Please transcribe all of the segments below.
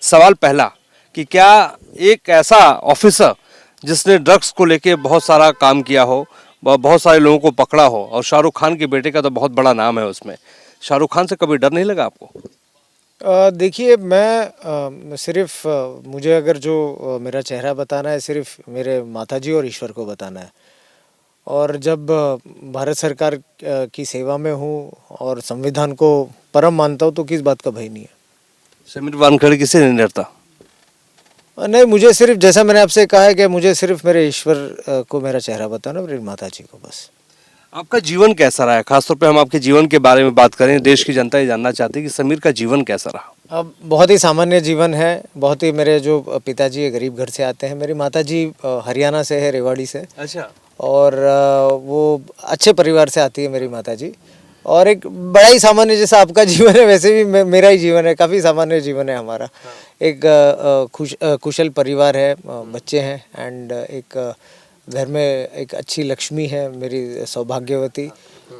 सवाल पहला कि क्या एक ऐसा ऑफिसर जिसने ड्रग्स को लेके बहुत सारा काम किया हो, बहुत सारे लोगों को पकड़ा हो, और शाहरुख खान के बेटे का तो बहुत बड़ा नाम है उसमें, शाहरुख खान से कभी डर नहीं लगा आपको? देखिए मैं सिर्फ मुझे अगर जो मेरा चेहरा बताना है सिर्फ मेरे माताजी और ईश्वर को बताना है। और जब भारत सरकार की सेवा में हूँ और संविधान को परम मानता हूँ तो किस बात का भय नहीं है। समीर वानखेड़े किसी नहीं डरता? नहीं, मुझे सिर्फ जैसा मैंने आपसे कहा है कि मुझे सिर्फ मेरे ईश्वर को मेरा चेहरा बताना, मेरी माताजी को बस। आपका जीवन कैसा रहा है? खासतौर पे हम आपके जीवन के बारे में बात करें, देश की जनता ये जानना चाहती है कि समीर का जीवन कैसा रहा। अब बहुत ही सामान्य जीवन है। बहुत ही मेरे जो पिताजी है गरीब घर से आते हैं, मेरी माताजी हरियाणा से है, रेवाड़ी से। अच्छा। और वो अच्छे परिवार से आती है मेरी माताजी। और एक बड़ा ही सामान्य जैसा आपका जीवन है वैसे भी मेरा ही जीवन है, काफ़ी सामान्य जीवन है हमारा। एक कुशल परिवार है, बच्चे हैं, एंड एक घर में एक अच्छी लक्ष्मी है मेरी सौभाग्यवती।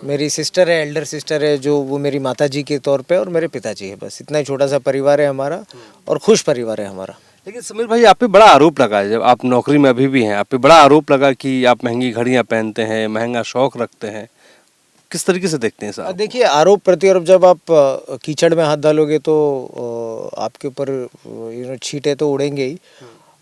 मेरी सिस्टर है, एल्डर सिस्टर है, जो वो मेरी माताजी के तौर पे, और मेरे पिताजी है। बस इतना ही छोटा सा परिवार है हमारा, और खुश परिवार है हमारा। लेकिन समीर भाई, आप पे बड़ा आरोप लगा है, जब आप नौकरी में अभी भी हैं, आप पे बड़ा आरोप लगा कि आप महंगी घड़ियां पहनते हैं, महंगा शौक रखते हैं। किस तरीके से देखते हैं साहब? देखिए, आरोप प्रत्यारोप जब आप कीचड़ में हाथ डालोगे तो आपके ऊपर छींटे तो उड़ेंगे ही।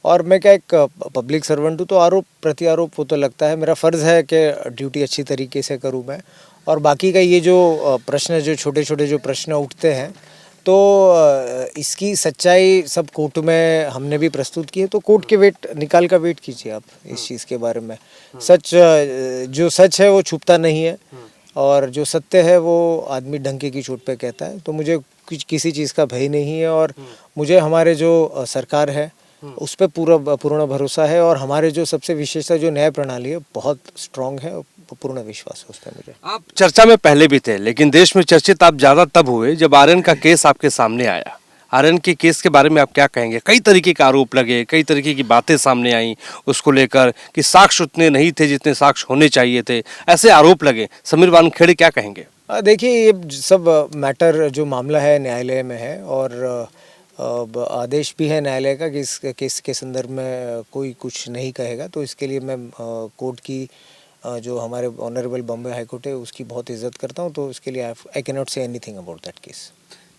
और मैं क्या एक पब्लिक सर्वेंट हूँ, तो आरोप प्रत्यारोप वो तो लगता है। मेरा फ़र्ज़ है कि ड्यूटी अच्छी तरीके से करूँ मैं। और बाकी का ये जो प्रश्न, जो छोटे छोटे जो प्रश्न उठते हैं, तो इसकी सच्चाई सब कोर्ट में हमने भी प्रस्तुत की है। तो कोर्ट के वेट निकाल का वेट कीजिए आप इस चीज़ के बारे में। सच, जो सच है वो छुपता नहीं है, और जो सत्य है वो आदमी डंके की चोट पे कहता है। तो मुझे किसी चीज़ का भय नहीं है, और मुझे हमारे जो सरकार है उस पर पूर्ण भरोसा है। और हमारे जो सबसे विशेषता जो न्याय प्रणाली है बहुत स्ट्रांग है, और पूर्ण विश्वास है उस पर मुझे। आप चर्चा में पहले भी थे, लेकिन देश में चर्चित आप ज्यादा तब हुए जब आर्यन का केस आपके सामने आया। आर्यन के केस के बारे में आप क्या कहेंगे? कई तरीके के आरोप लगे, कई तरीके की बातें सामने आई उसको लेकर कि साक्ष्य उतने नहीं थे जितने साक्ष्य होने चाहिए थे, ऐसे आरोप लगे। समीर वानखेड़े क्या कहेंगे? देखिए, ये सब मैटर जो मामला है न्यायालय में है, और आदेश भी है न्यायालय का कि इस केस के संदर्भ में कोई कुछ नहीं कहेगा। तो इसके लिए मैं कोर्ट की जो हमारे ऑनरेबल बॉम्बे हाई कोर्ट है उसकी बहुत इज्जत करता हूँ। तो इसके लिए I can not say anything about that case.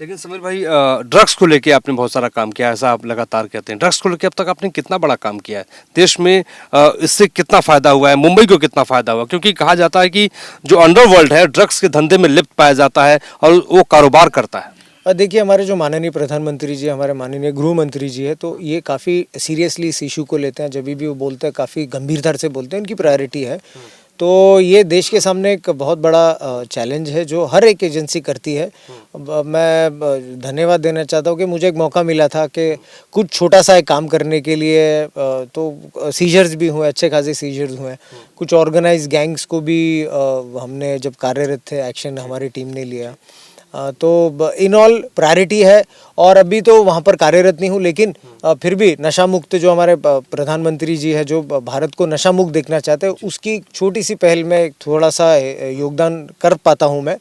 लेकिन समीर भाई, ड्रग्स को लेके आपने बहुत सारा काम किया है, ऐसा आप लगातार कहते हैं। ड्रग्स को लेके अब तक आपने कितना बड़ा काम किया है? देश में इससे कितना फायदा हुआ है? मुंबई को कितना फायदा हुआ? क्योंकि कहा जाता है कि जो अंडरवर्ल्ड है ड्रग्स के धंधे में लिप्त पाया जाता है और वो कारोबार करता है। देखिए, हमारे जो माननीय प्रधानमंत्री जी, हमारे माननीय गृह मंत्री जी है, तो ये काफ़ी सीरियसली इस इशू को लेते हैं। जब भी वो बोलते हैं काफ़ी गंभीरता से बोलते हैं, उनकी प्रायोरिटी है। तो ये देश के सामने एक बहुत बड़ा चैलेंज है जो हर एक एजेंसी करती है। मैं धन्यवाद देना चाहता हूँ कि मुझे एक मौका मिला था कि कुछ छोटा सा एक काम करने के लिए। तो सीजर्स भी हुए, अच्छे खासे सीजर्स हुए। कुछ ऑर्गेनाइज गैंग्स को भी हमने जब कार्यरत थे एक्शन हमारी टीम ने लिया। तो इन ऑल प्रायोरिटी है, और अभी तो वहाँ पर कार्यरत नहीं हूँ, लेकिन फिर भी नशा मुक्त जो हमारे प्रधानमंत्री जी है, जो भारत को नशा मुक्त देखना चाहते हैं, उसकी छोटी सी पहल में थोड़ा सा योगदान कर पाता हूँ मैं।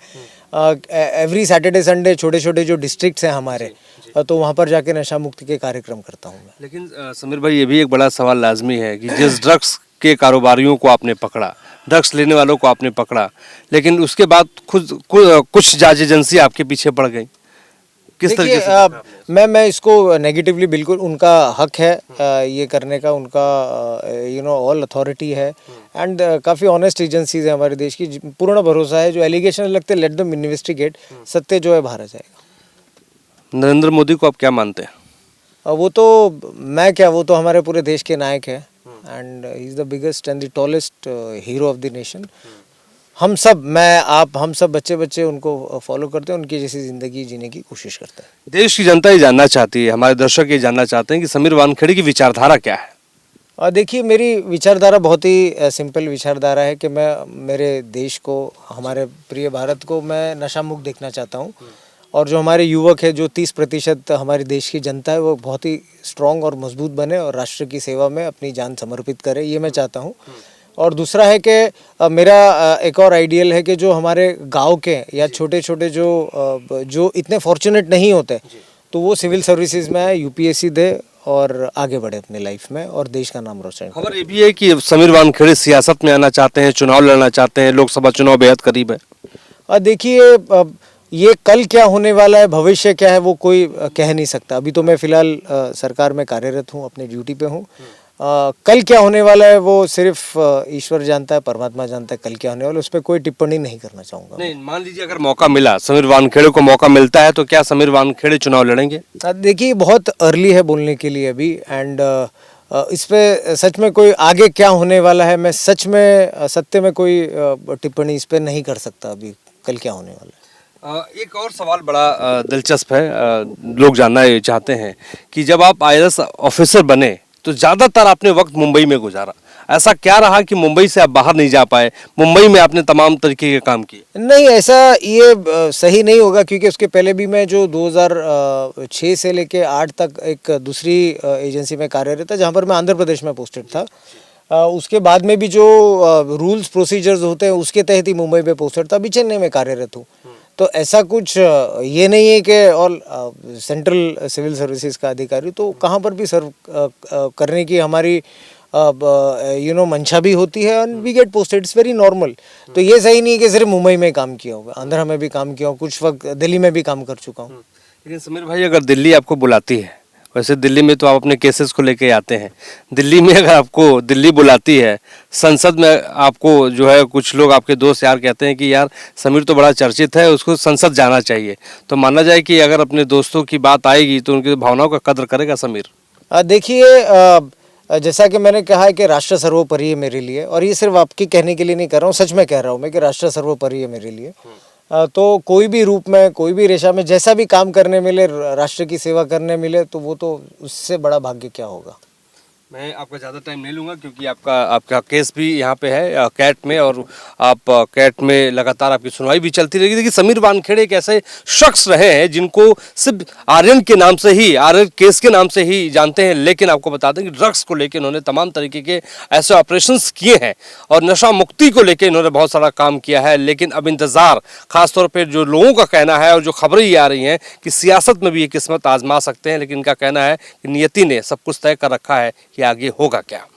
एवरी सैटरडे संडे छोटे छोटे जो डिस्ट्रिक्ट्स हैं हमारे, तो वहाँ पर जाके नशा मुक्ति के कार्यक्रम करता हूँ मैं। लेकिन समीर भाई, ये भी एक बड़ा सवाल लाजमी है कि जिस ड्रग्स के कारोबारियों को आपने पकड़ा, ड्रग्स लेने वालों को आपने पकड़ा, लेकिन उसके बाद कुछ जांच एजेंसी आपके पीछे पड़ गई। किस तरीके से? मैं इसको नेगेटिवली, बिल्कुल उनका हक है ये करने का, उनका ऑल अथॉरिटी है। एंड काफ़ी ऑनेस्ट एजेंसीज है हमारे देश की, पूर्ण भरोसा है। जो एलिगेशन लगते हैं, लेट देम इन्वेस्टिगेट, सत्य जो है बाहर आ जाएगा। नरेंद्र मोदी को आप क्या मानते हैं? वो तो मैं क्या, वो तो हमारे पूरे देश के नायक है, and he is the biggest and the tallest hero of the nation. हम सब, मैं आप, हम सब बच्चे उनको फॉलो करते हैं, उनकी जैसी ज़िंदगी जीने की कोशिश करते हैं। देश की जनता ये जानना चाहती है, हमारे दर्शक ये जानना चाहते हैं कि समीर वानखेड़े की विचारधारा क्या है? देखिए, मेरी विचारधारा बहुत ही सिंपल विचारधारा है कि मैं मेरे देश को, हमारे प्रिय भारत को मैं नशा मुक्त देखना चाहता हूँ। और जो हमारे युवक है, जो 30% हमारे देश की जनता है, वो बहुत ही स्ट्रॉन्ग और मजबूत बने और राष्ट्र की सेवा में अपनी जान समर्पित करे, ये मैं चाहता हूँ। और दूसरा है कि मेरा एक और आइडियल है कि जो हमारे गांव के या छोटे छोटे जो इतने फॉर्चुनेट नहीं होते, तो वो सिविल सर्विसेज में है, यूपीएससी दे और आगे बढ़े अपने लाइफ में और देश का नाम रोशन करे। खबर ये भी है कि समीर वानखेड़े सियासत में आना चाहते हैं, चुनाव लड़ना चाहते हैं, लोकसभा चुनाव बेहद करीब है। देखिए ये कल क्या होने वाला है, भविष्य क्या है, वो कोई कह नहीं सकता। अभी तो मैं फिलहाल सरकार में कार्यरत हूँ, अपने ड्यूटी पे हूँ। कल क्या होने वाला है वो सिर्फ ईश्वर जानता है, परमात्मा जानता है कल क्या होने वाला है, उस पर कोई टिप्पणी नहीं करना चाहूँगा। नहीं, मान लीजिए अगर मौका मिला, समीर वानखेड़े को मौका मिलता है, तो क्या समीर वानखेड़े चुनाव लड़ेंगे? देखिए बहुत अर्ली है बोलने के लिए अभी, एंड इस पे सच में कोई आगे क्या होने वाला है, मैं सच में सत्य में कोई टिप्पणी इस पे नहीं कर सकता अभी, कल क्या होने वाला है। एक और सवाल बड़ा दिलचस्प है, लोग जानना ये चाहते हैं कि जब आप आईएएस ऑफिसर बने तो ज़्यादातर आपने वक्त मुंबई में गुजारा, ऐसा क्या रहा कि मुंबई से आप बाहर नहीं जा पाए? मुंबई में आपने तमाम तरीके के काम किए। नहीं, ऐसा ये सही नहीं होगा, क्योंकि उसके पहले भी मैं जो 2006 से लेके 8 तक एक दूसरी एजेंसी में कार्यरत था, जहाँ पर मैं आंध्र प्रदेश में पोस्टेड था। उसके बाद में भी जो रूल्स प्रोसीजर्स होते हैं उसके तहत ही मुंबई में पोस्टेड था। अभी चेन्नई में कार्यरत हूँ। तो ऐसा कुछ ये नहीं है कि ऑल सेंट्रल सिविल सर्विसेज का अधिकारी, तो कहाँ पर भी सर्व करने की हमारी मंशा भी होती है, and we get posted, it's very normal. तो ये सही नहीं है कि सिर्फ मुंबई में काम किया होगा, आंध्रा में भी काम किया हूँ, कुछ वक्त दिल्ली में भी काम कर चुका हूँ। लेकिन समीर भाई, अगर दिल्ली आपको बुलाती है, वैसे दिल्ली में तो आप अपने केसेस को लेके आते हैं, दिल्ली में अगर आपको दिल्ली बुलाती है, संसद में आपको जो है कुछ लोग आपके दोस्त यार कहते हैं कि यार समीर तो बड़ा चर्चित है, उसको संसद जाना चाहिए, तो माना जाए कि अगर अपने दोस्तों की बात आएगी तो उनकी भावनाओं का कद्र करेगा समीर? देखिए जैसा कि मैंने कहा है कि राष्ट्र सर्वोपरि है मेरे लिए, और ये सिर्फ आपकी कहने के लिए नहीं कर रहा हूँ, सच में कह रहा हूँ मैं कि राष्ट्र सर्वोपरि है मेरे लिए। तो कोई भी रूप में, कोई भी रेशा में, जैसा भी काम करने मिले, राष्ट्र की सेवा करने मिले, तो वो तो उससे बड़ा भाग्य क्या होगा। मैं आपका ज़्यादा टाइम नहीं लूँगा क्योंकि आपका केस भी यहाँ पे है कैट में, और आप कैट में लगातार आपकी सुनवाई भी चलती रहेगी। देखिए, समीर वानखेड़े एक ऐसे शख्स रहे हैं जिनको सिर्फ आर्यन के नाम से ही, आर्यन केस के नाम से ही जानते हैं, लेकिन आपको बता दें कि ड्रग्स को लेकर इन्होंने तमाम तरीके के ऐसे ऑपरेशंस किए हैं और नशा मुक्ति को लेकर इन्होंने बहुत सारा काम किया है। लेकिन अब इंतज़ार, खासतौर पर जो लोगों का कहना है और जो खबरें ये आ रही हैं कि सियासत में भी ये किस्मत आजमा सकते हैं, लेकिन इनका कहना है कि नियति ने सब कुछ तय कर रखा है कि आगे होगा क्या।